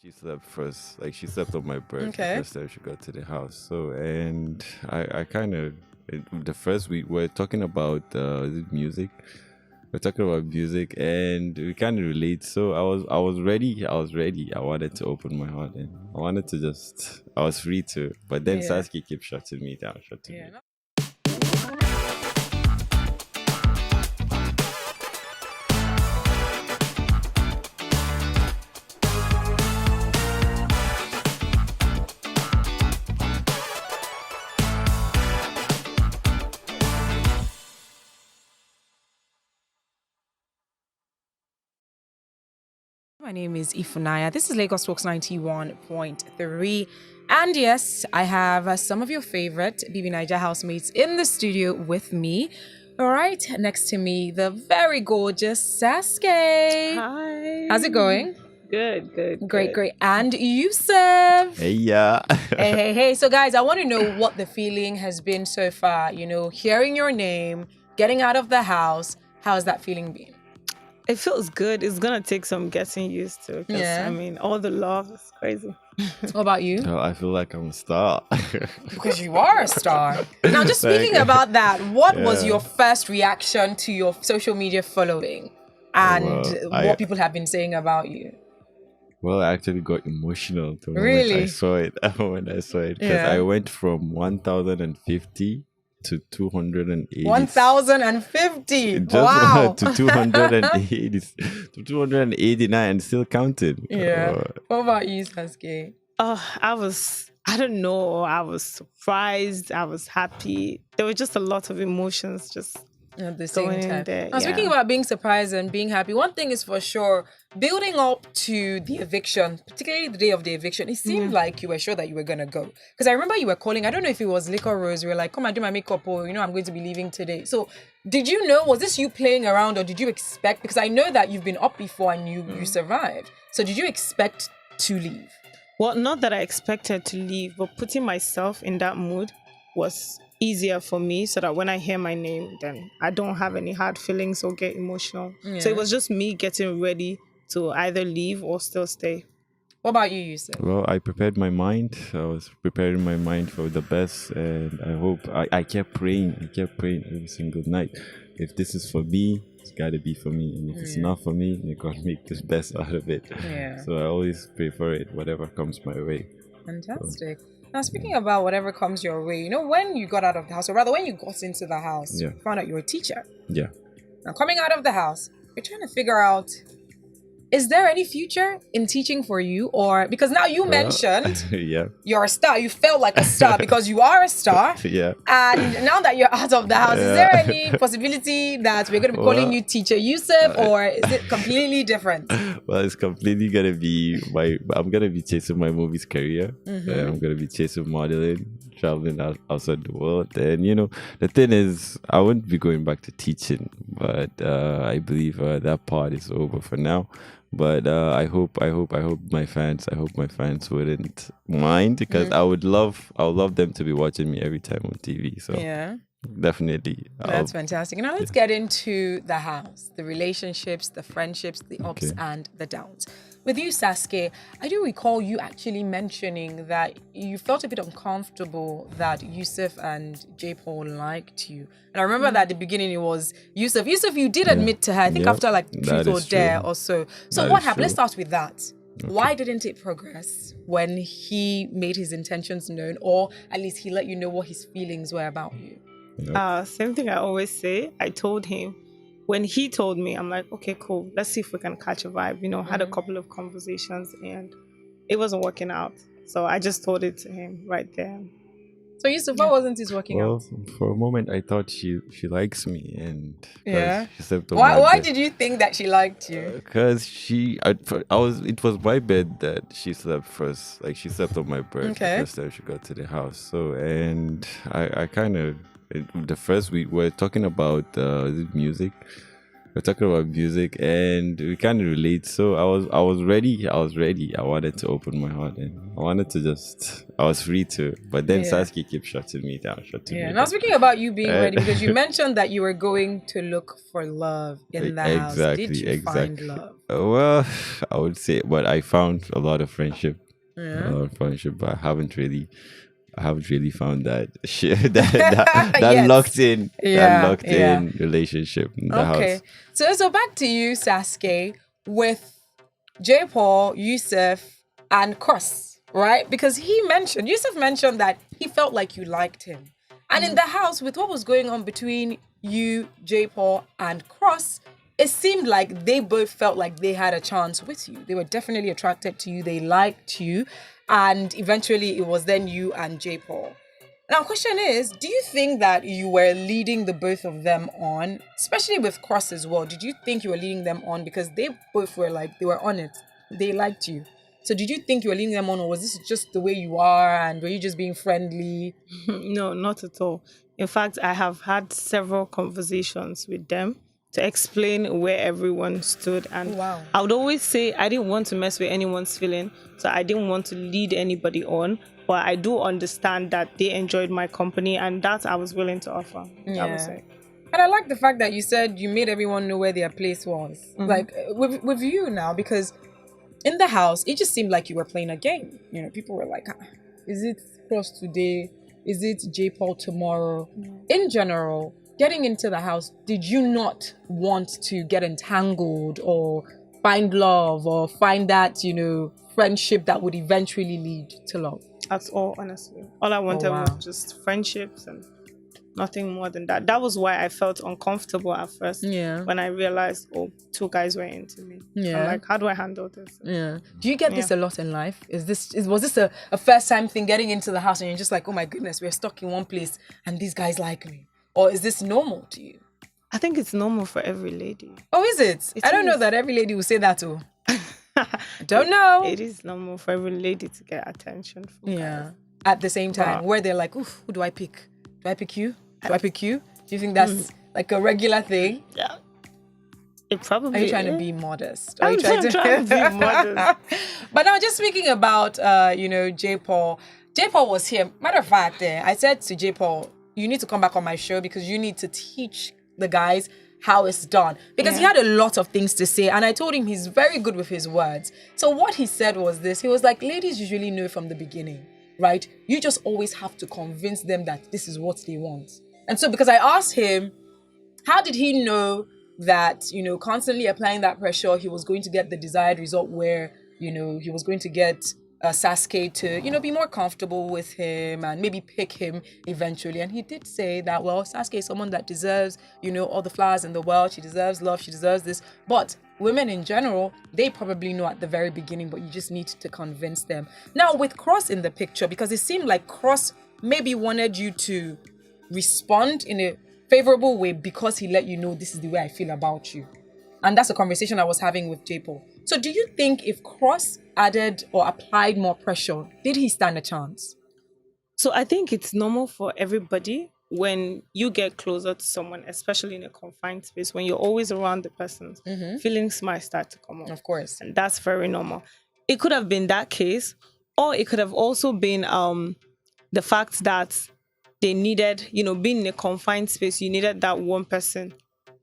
She slept first, like she slept on my bed the Okay. first time she got to the house. So, and I kind of, the first week we're talking about music. We're talking about music, and we kind of relate. So I was ready. I wanted to open my heart, and I wanted to I was free to. But then Yeah. Sasuke kept shutting me down, shutting me. My name is Ifunaya. This is Lagos Talks 91.3. And yes, I have some of your favorite BBNaija housemates in the studio with me. All right, next to me, the very gorgeous Saskay. Hi. How's it going? Good. Great. And Yousef. Hey, yeah. Hey. So, guys, I want to know what the feeling has been so far. You know, hearing your name, getting out of the house. How's that feeling been? It feels good. It's gonna take some getting used to. Yeah. I mean, all the love is crazy. What about you? Oh, I feel like I'm a star. Because you are a star. Now, just speaking about that, what was your first reaction to your social media following and what people have been saying about you? Well, I actually got emotional the moment Really? I saw it. When I saw it, because Yeah. I went from 1,050 to 280. 1,050. Just Wow. to 280 to 289 and still counting. Yeah. What about you, Saskay? I don't know. I was surprised. I was happy. There were just a lot of emotions just At the same going in time. there. Now, speaking about being surprised and being happy, one thing is for sure, building up to the eviction, particularly the day of the eviction, it seemed like you were sure that you were going to go. Because I remember you were calling, I don't know if it was Liquor Rose, you were like, come and do my makeup, or, I'm going to be leaving today. So did you know, was this you playing around, or did you expect, because I know that you've been up before and you survived. So did you expect to leave? Well, not that I expected to leave, but putting myself in that mood was easier for me so that when I hear my name, then I don't have any hard feelings or get emotional. Yeah. So it was just me getting ready to either leave or still stay. What about you, Yousef? Well, I prepared my mind. I was preparing my mind for the best, and I hope I kept praying. I kept praying every single night. If this is for me, it's got to be for me, and if it's not for me, you gotta make the best out of it. Yeah. So I always pray for it, whatever comes my way. Fantastic. Now, speaking about whatever comes your way, when you got out of the house, or rather when you got into the house, you found out you were a teacher. Yeah. Now, coming out of the house, you're trying to figure out, is there any future in teaching for you? Or, because now you mentioned Yeah. you're a star, you felt like a star because you are a star. Yeah. And now that you're out of the house, is there any possibility that we're going to be calling you Teacher Yousef, or is it completely different? Well, it's completely gonna be I'm gonna be chasing my movies career. I'm gonna be chasing modeling, traveling outside the world. And the thing is, I wouldn't be going back to teaching, but I believe that part is over for now. But I hope my fans wouldn't mind, because I would love them to be watching me every time on TV. So Yeah. definitely. That's fantastic. Now let's get into the house, the relationships, the friendships, the ups and the downs. With you, Saskay, I do recall you actually mentioning that you felt a bit uncomfortable that Yousef and J. Paul liked you. And I remember that at the beginning it was Yousef. Yousef, you did admit to her, I think after like Truth or Dare or so. So That what is happened? true. Let's start with that. Why didn't it progress when he made his intentions known, or at least he let you know what his feelings were about you? Same thing I always say. I told him, when he told me, I'm like, okay, cool. Let's see if we can catch a vibe. Had a couple of conversations and it wasn't working out. So I just told it to him right there. So Yousef, why wasn't this working Well, out? for a moment, I thought she likes me, and Yeah. she slept on my Why bed. did you think that she liked you? Because it was my bed that she slept first. Like, she slept on my bed Okay. the first time she got to the house. So, and I kind of, the first week we're talking about music. we're talking about music, and we kind of relate. So I was ready. I was ready. I wanted to open my heart, and I wanted to just. I was free to, but then Yeah. Saskay kept shutting me down. Yeah. Now speaking about you being ready, because you mentioned that you were going to look for love in the house. Did you find love? Well, I would say, but I found a lot of friendship. A lot of friendship, but I haven't really found that shit that Yes. locked in in relationship in the house. So back to you, Saskay, with J. Paul, Yousef, and Cross, right? Because Yousef mentioned that he felt like you liked him. And in the house, with what was going on between you, J. Paul, and Cross, it seemed like they both felt like they had a chance with you. They were definitely attracted to you. They liked you. And eventually it was then you and J. Paul. Now, question is, do you think that you were leading the both of them on, especially with Cross as well? Did you think you were leading them on because they both were like, they were on it. They liked you. So did you think you were leading them on, or was this just the way you are and were you just being friendly? No, not at all. In fact, I have had several conversations with them to explain where everyone stood. And I would always say I didn't want to mess with anyone's feeling, so I didn't want to lead anybody on. But I do understand that they enjoyed my company, and that I was willing to offer. Yeah. I would say. And I like the fact that you said you made everyone know where their place was. Like with you now, because in the house, it just seemed like you were playing a game. You know, people were like, is it Cross today? Is it J. Paul tomorrow? In general, getting into the house, did you not want to get entangled or find love or find that, friendship that would eventually lead to love? That's all, honestly. All I wanted was just friendships and nothing more than that. That was why I felt uncomfortable at first. Yeah. When I realized, two guys were into me. Yeah. I'm like, how do I handle this? Yeah. Do you get this a lot in life? Was this a first time thing, getting into the house and you're just like, oh my goodness, we're stuck in one place and these guys like me? Or is this normal to you? I think it's normal for every lady. Oh, is it? I don't know that every lady will say that too. I don't know. It is normal for every lady to get attention from guys. At the same time, where they're like, oof, who do I pick? Do I pick you? Do I pick you? Do you think that's like a regular thing? Yeah. It probably Are you trying to be modest? I'm trying to be modest. But now, just speaking about, J. Paul. J. Paul was here. Matter of fact, I said to J. Paul, you need to come back on my show because you need to teach the guys how it's done. Because he had a lot of things to say. And I told him he's very good with his words. So what he said was this. He was like, ladies usually know from the beginning, right? You just always have to convince them that this is what they want. And so because I asked him, how did he know that, constantly applying that pressure, he was going to get the desired result where, he was going to get Saskay to, be more comfortable with him and maybe pick him eventually. And he did say that, well, Saskay is someone that deserves, all the flowers in the world. She deserves love. She deserves this. But women in general, they probably know at the very beginning, but you just need to convince them. Now, with Cross in the picture, because it seemed like Cross maybe wanted you to respond in a favorable way because he let you know this is the way I feel about you. And that's a conversation I was having with J. Paul. So do you think if Cross added or applied more pressure, did he stand a chance? So I think it's normal for everybody when you get closer to someone, especially in a confined space, when you're always around the person, feelings might start to come up. Of course. And that's very normal. It could have been that case, or it could have also been the fact that they needed, being in a confined space, you needed that one person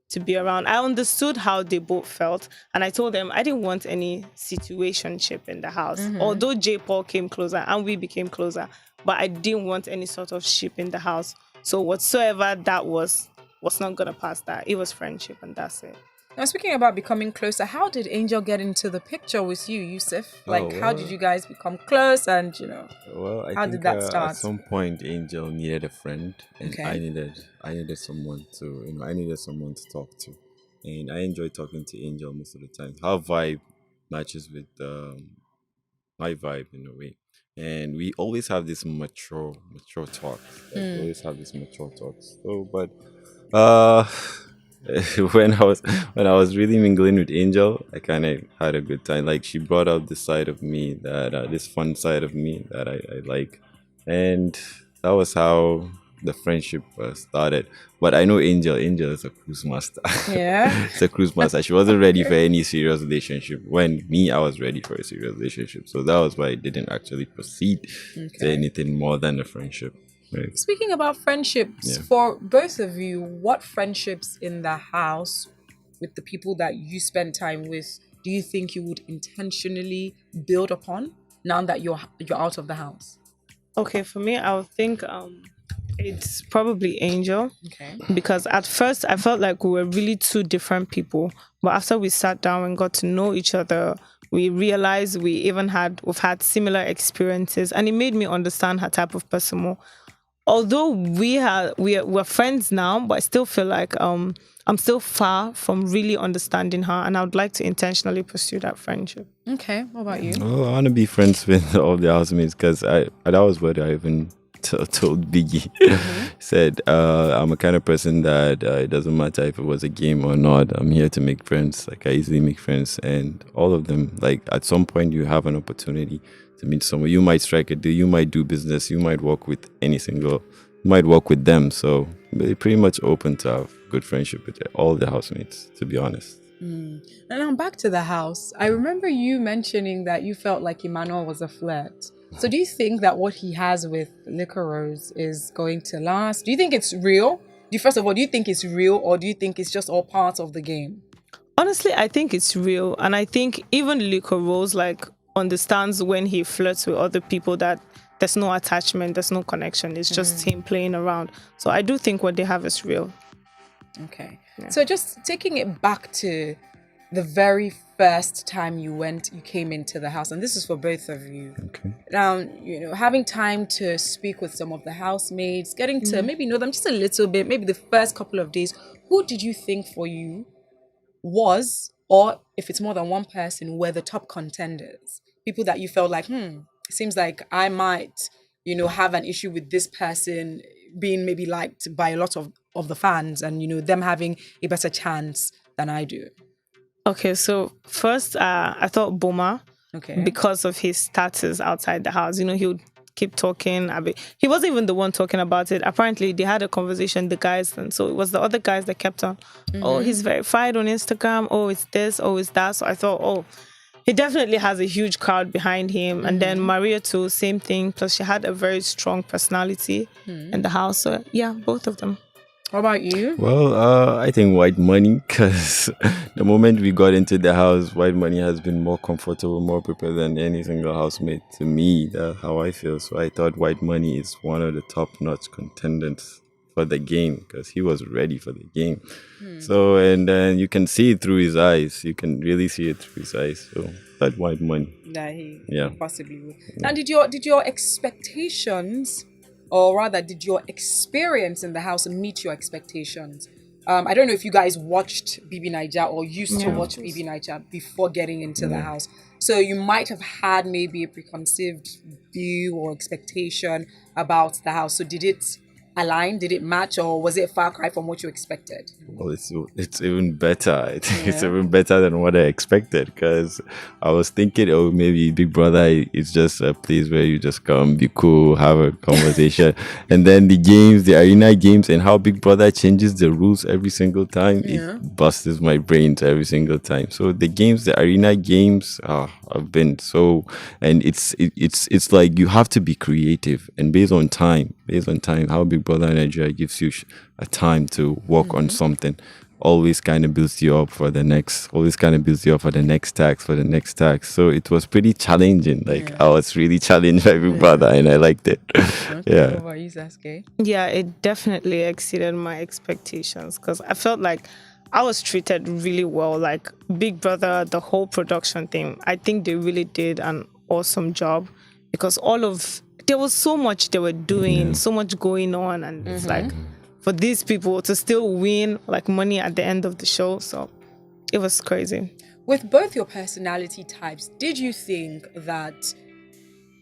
to be around. I understood how they both felt, and I told them I didn't want any situationship in the house. Although J. Paul came closer and we became closer, but I didn't want any sort of ship in the house. So whatsoever that was not gonna pass that. It was friendship, and that's it. Now, speaking about becoming closer, how did Angel get into the picture with you, Yousef? How did you guys become close? And how did that start? At some point, Angel needed a friend, and I needed someone to, I needed someone to talk to, and I enjoy talking to Angel most of the time. Her vibe matches with my vibe in a way, and we always have this mature talk. We always have this mature talks. So, but when I was really mingling with Angel, I kind of had a good time. Like, she brought out this side of me that this fun side of me that I like, and that was how the friendship started. But I know Angel. Angel is a cruise master. Yeah. It's a cruise master. She wasn't ready for any serious relationship. When me, I was ready for a serious relationship. So that was why I didn't actually proceed to anything more than a friendship. Right. Speaking about friendships, Yeah. for both of you, what friendships in the house with the people that you spend time with do you think you would intentionally build upon now that you're out of the house? Okay, for me, I would think it's probably Angel, Okay. because at first I felt like we were really two different people, but after we sat down and got to know each other, we realized we've had similar experiences, and it made me understand her type of person more. Although we're friends now, but I still feel like I'm still far from really understanding her, and I would like to intentionally pursue that friendship. Okay. What about you? Oh, I want to be friends with all the housemates because that was what I even told Biggie. Said I'm a kind of person that it doesn't matter if it was a game or not. I'm here to make friends. Like I easily make friends, and all of them. Like at some point, you have an opportunity to meet someone. You might strike a deal. You might do business. You might work with any single. You might work with them. So they're pretty much open to have good friendship with all the housemates. To be honest. And now back to the house. I remember you mentioning that you felt like Emmanuel was a flirt. So do you think that what he has with Liquor Rose is going to last? Do you think it's real? First of all, do you think it's real, or do you think it's just all part of the game? Honestly, I think it's real, and I think even Lico Rose like understands when he flirts with other people that there's no attachment, there's no connection. It's just him playing around. So I do think what they have is real. Okay. So just taking it back to the very first time you came into the house, and this is for both of you. Okay. Now, having time to speak with some of the housemates, getting to maybe know them just a little bit, maybe the first couple of days, who did you think for you was, or if it's more than one person, were the top contenders? People that you felt like, it seems like I might, have an issue with this person being maybe liked by a lot of the fans, and, them having a better chance than I do. Okay, so first I thought Boma, Okay. because of his status outside the house. He would keep talking. He wasn't even the one talking about it. Apparently, they had a conversation, the guys, and so it was the other guys that kept on, oh, he's verified on Instagram. Oh, it's this. Oh, it's that. So I thought, oh, he definitely has a huge crowd behind him. And then Maria too, same thing. Plus, she had a very strong personality in the house. So yeah, both of them. What about you? Well, I think White Money, because the moment we got into the house, White Money has been more comfortable, more prepared than any single housemate. To me, that's how I feel. So I thought White Money is one of the top-notch contenders for the game because he was ready for the game. So, and then you can see it through his eyes. You can really see it through his eyes. So that White Money. That he Yeah. possibly would. Now, did your expectations, or rather, did your experience in the house meet your expectations? I don't know if you guys watched BBNaija or used to watch BBNaija before getting into the house. So you might have had maybe a preconceived view or expectation about the house. So did it align? Did it match, or was it a far cry from what you expected? Well, it's even better. I think it's even better than what I expected because I was thinking, oh, maybe Big Brother is just a place where you just come, be cool, have a conversation, and then the arena games, and how Big Brother changes the rules every single time. It busts my brains every single time. So the arena games, have been so, and it's like you have to be creative and based on time, how Big Brother Nigeria gives you a time to work on something, always kind of builds you up for the next task. So it was pretty challenging. I was really challenged by Big Brother, and I liked it. What about you, Saskay? Yeah, it definitely exceeded my expectations because I felt like I was treated really well. Like Big Brother, the whole production thing, I think they really did an awesome job because there was so much they were doing, so much going on, and it's like for these people to still win like money at the end of the show. So it was crazy. With both your personality types, did you think that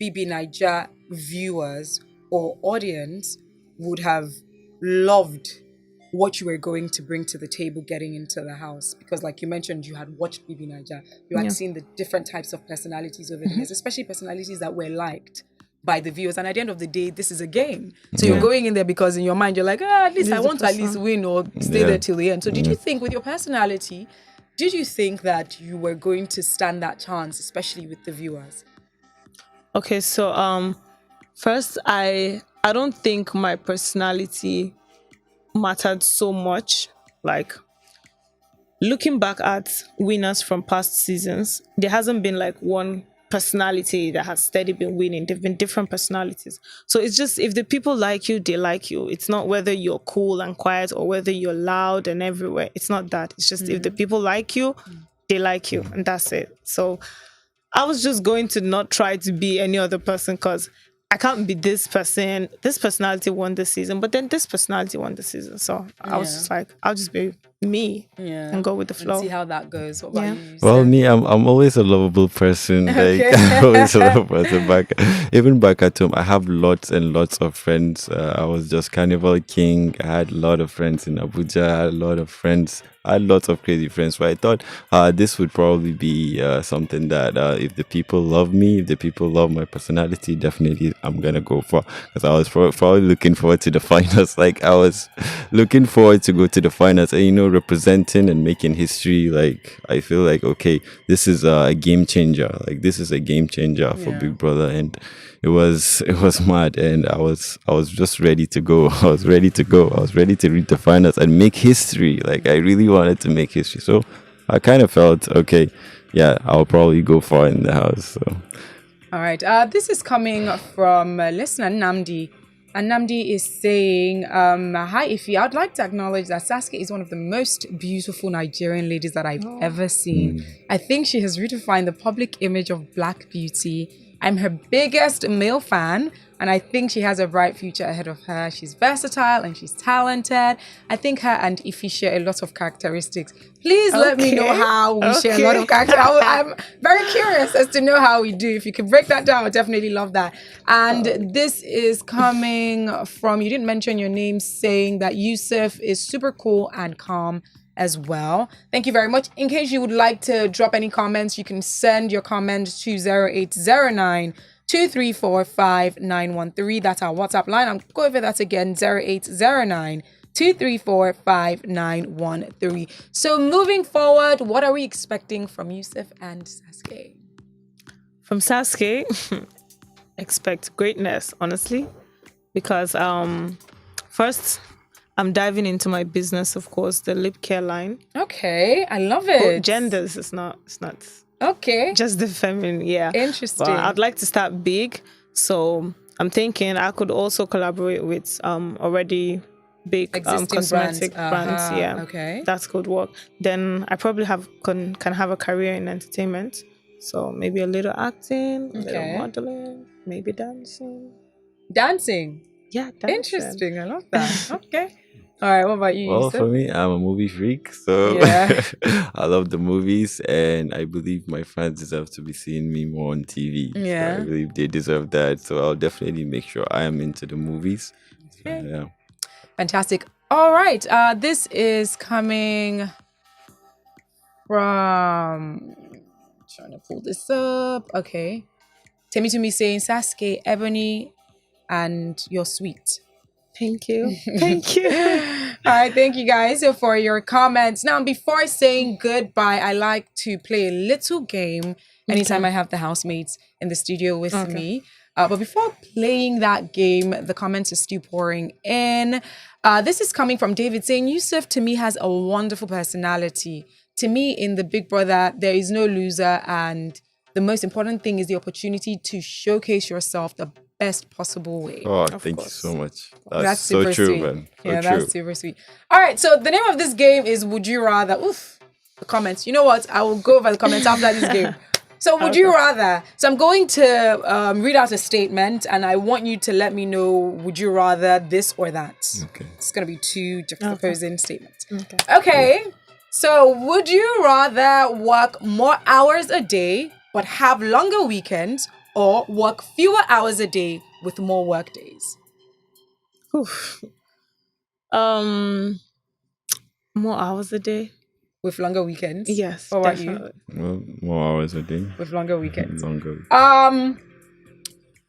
BBNaija viewers or audience would have loved what you were going to bring to the table getting into the house? Because like you mentioned, you had watched BBNaija, you had seen the different types of personalities over the years, especially personalities that were liked. by the viewers. And at the end of the day, this is a game. So you're going in there because in your mind, you're like, at least I want to at least win or stay there till the end. So did you think with your personality, did you think that you were going to stand that chance, especially with the viewers? Okay, so first I don't think my personality mattered so much. Like, looking back at winners from past seasons, there hasn't been like one personality that has steady been winning. They've been different personalities. So it's just, if the people like you, they like you. It's not whether you're cool and quiet or whether you're loud and everywhere. It's not that. It's just if the people like you, they like you, and that's it. So I was just going to not try to be any other person because I can't be this person. This personality won this season, but then this personality won the season. So I was just like, I'll just be me and go with the flow. And see how that goes. What about you? Well, me, I'm always a lovable person. Like, I'm always a lovable person. Even back at home, I have lots and lots of friends. I was just Carnival King. I had a lot of friends in Abuja. I had a lot of friends. I had lots of crazy friends. So I thought this would probably be something that if the people love me, if the people love my personality, definitely I'm going to go for. Because I was probably looking forward to the finals. Like, I was looking forward to go to the finals and, representing and making history. Like, I feel like, okay, this is a game changer. Like, this is a game changer for Big Brother. And it was mad, and I was just ready to go. I was ready to go. I was ready to reach the finals and make history. Like, I really wanted to make history. So I kind of felt, okay, yeah, I'll probably go far in the house. So. All right. This is coming from listener Namdi. And Namdi is saying, hi, Ifi. I'd like to acknowledge that Saskay is one of the most beautiful Nigerian ladies that I've ever seen. I think she has redefined the public image of Black beauty. I'm her biggest male fan, and I think she has a bright future ahead of her. She's versatile and she's talented. I think her and Ifi share a lot of characteristics. Please let me know how we share a lot of characteristics. I'm very curious as to know how we do. If you could break that down, I would definitely love that. And this is coming from, you didn't mention your name, saying that Yousef is super cool and calm as well. Thank you very much. In case you would like to drop any comments, you can send your comments to 0809 234 5913. That's our WhatsApp line. I'll go over that again, 0809 234 5913. So moving forward, what are we expecting from Yousef and Saskay? From Saskay, expect greatness, honestly, because first, I'm diving into my business, of course, the lip care line. Okay, I love it. But genders, it's not okay. Just the feminine, yeah. Interesting. But I'd like to start big, so I'm thinking I could also collaborate with already big cosmetic brands. Yeah, okay, that could work. Then I probably can have a career in entertainment, so maybe a little acting, a little modeling, maybe dancing. Dancing. Yeah, dancing. Interesting. I love that. Okay. All right, what about you? Well, Yousef? for me, I'm a movie freak, so I love the movies, and I believe my fans deserve to be seeing me more on TV. Yeah, so I believe they deserve that, so I'll definitely make sure I am into the movies. Okay. Yeah, fantastic. All right, this is coming from. Trying to pull this up. Okay, Temi to me saying Saskay, Ebony, and you're sweet. Thank you. Thank you. All right, thank you guys for your comments. Now, before saying goodbye, I like to play a little game anytime I have the housemates in the studio with me. But before playing that game, the comments are still pouring in. This is coming from David saying, Yousef to me has a wonderful personality. To me, in the Big Brother, there is no loser, and the most important thing is the opportunity to showcase yourself the best possible way. Oh, thank you so much. That's so super true, sweet. man. So yeah, true. That's super sweet. All right, so the name of this game is Would You Rather. Oof, the comments. You know what? I will go over the comments after this game. So would you rather? So I'm going to read out a statement, and I want you to let me know, would you rather this or that? Okay. It's going to be two juxtaposing statements. Okay. So would you rather work more hours a day but have longer weekends, or work fewer hours a day with more work days? More hours a day. With longer weekends? Yes, What about definitely. you? Well, more hours a day. With longer weekends. Longer.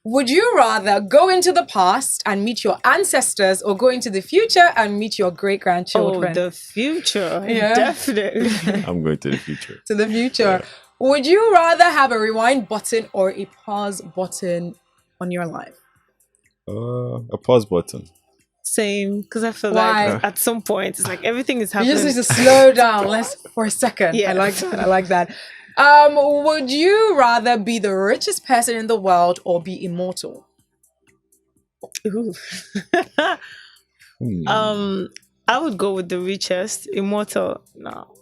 Would you rather go into the past and meet your ancestors or go into the future and meet your great-grandchildren? Oh, the future. Yeah. Definitely. I'm going to the future. To the future. Would you rather have a rewind button or a pause button on your life? A pause button. Same, because I feel Why? like at some point it's like everything is You happening. just need to slow down for a second. Yeah. I like that. I like that. Would you rather be the richest person in the world or be immortal? Ooh. Hmm. I would go with the richest. Immortal. No.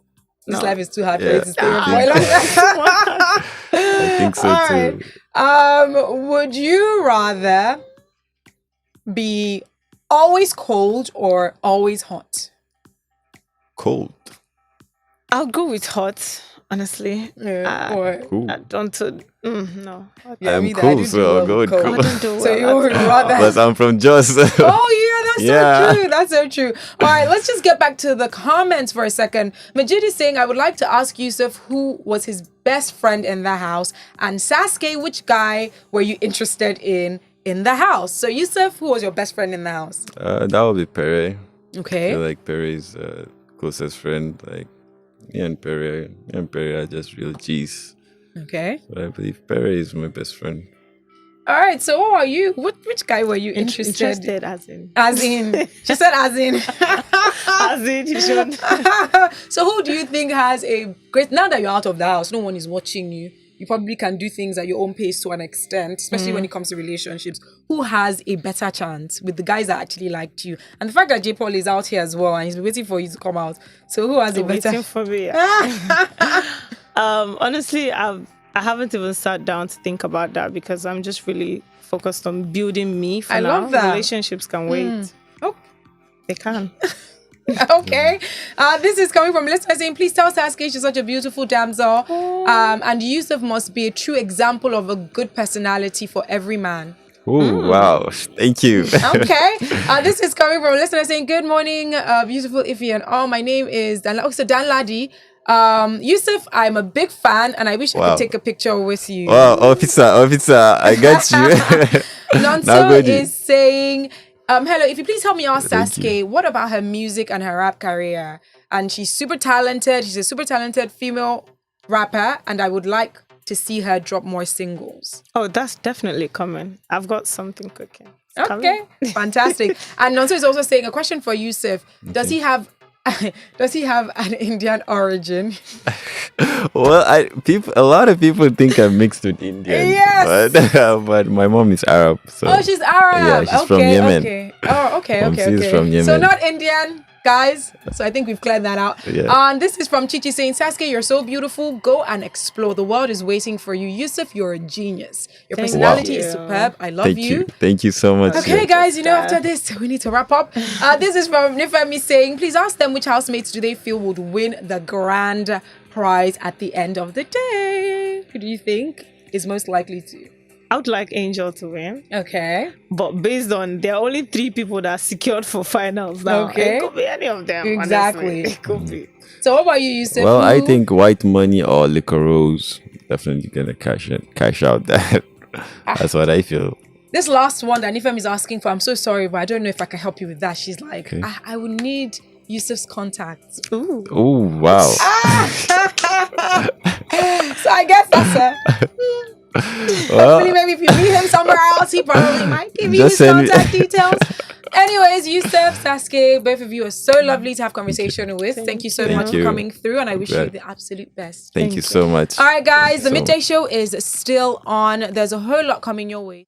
This life is too hard for Yeah. you to stay in for I a long time. I think so All too. right. Would you rather be always cold or always hot? Cold. I'll go with hot, honestly. Or Cool. I don't. No. yeah, I'm me neither. I cool, do so well I'll with go with cold. cool. I don't do So well you at would all. rather. Plus, I'm from Jos. Oh yeah, that's Yeah. so true. That's so true. All right, let's just get back to the comments for a second. Majid is saying, I would like to ask Yousef who was his best friend in the house, and Saskay, which guy were you interested in the house? So Yousef, who was your best friend in the house? That would be Pere. I Okay. feel like Pere's closest friend. Like me and Pere are just real G's. Okay. But I believe Pere is my best friend. All right. So what are you? Which guy were you interested? Interested as in. As in, she said as in. As in, you should. So who do you think has a great, now that you're out of the house, no one is watching you, you probably can do things at your own pace to an extent, especially when it comes to relationships. Who has a better chance with the guys that actually liked you? And the fact that J. Paul is out here as well and he's waiting for you to come out. So who has a better? Waiting for me. Honestly, I haven't even sat down to think about that because I'm just really focused on building me for I now. love that. Relationships can wait. Oh, They can. okay. This is coming from listener saying, please tell Saskay she's such a beautiful damsel. And Yousef must be a true example of a good personality for every man. Oh, wow. Thank you. Okay. This is coming from a listener saying, good morning, beautiful Ify and all. My name is Dan. Oh, so Dan Ladi. Yousef, I'm a big fan and I wish I Wow. could take a picture with you. Wow, officer, I got you. Nonso Nagodi. is saying, hello, if you please help me ask Thank Saskay, what about her music and her rap career? And she's super talented. She's a super talented female rapper and I would like to see her drop more singles. Oh, that's definitely coming. I've got something cooking. It's Okay, coming. fantastic. And Nonso is also saying a question for Yousef. Does he have an Indian origin? Well, a lot of people think I'm mixed with Indian. Yes. But my mom is Arab. So Oh, she's Arab. Yeah, she's okay, from Yemen. Okay. Oh, okay, Mom, okay, she's okay. from So Yemen. not Indian, guys. So I think we've cleared that out. Yeah. And this is from Chichi saying, Saskay, you're so beautiful. Go and explore. The world is waiting for you. Yousef, you're a genius. Your Thank personality you. is superb. I love Thank you. Thank you so much. Okay, Yeah. guys, you know, after this, we need to wrap up. This is from Nifemi saying, please ask them which housemates do they feel would win the grand prize at the end of the day. Who do you think is most likely to? I would like Angel to win. Okay. But based on there are only 3 people that are secured for finals now. Okay. It could be any of them. Exactly. Honestly. It could be. So what about you, Yousef? Well, I Who- think White Money or Liquor Rose definitely gonna cash out that. That's what I feel. this last one that Nifem is asking for, I'm so sorry, but I don't know if I can help you with that. She's like, Okay. I would need Yousef's contacts. Ooh. Oh wow. So I guess that's it. Hopefully, maybe if you meet him somewhere else, he probably might give you his Just send me- contact details. Anyways, Yousef, Saskay, both of you are so lovely to have conversation with. Thank you so Thank much for you. coming through, and I wish you Glad. the absolute best. Thank you so much. All right, guys, the So- midday show is still on. There's a whole lot coming your way.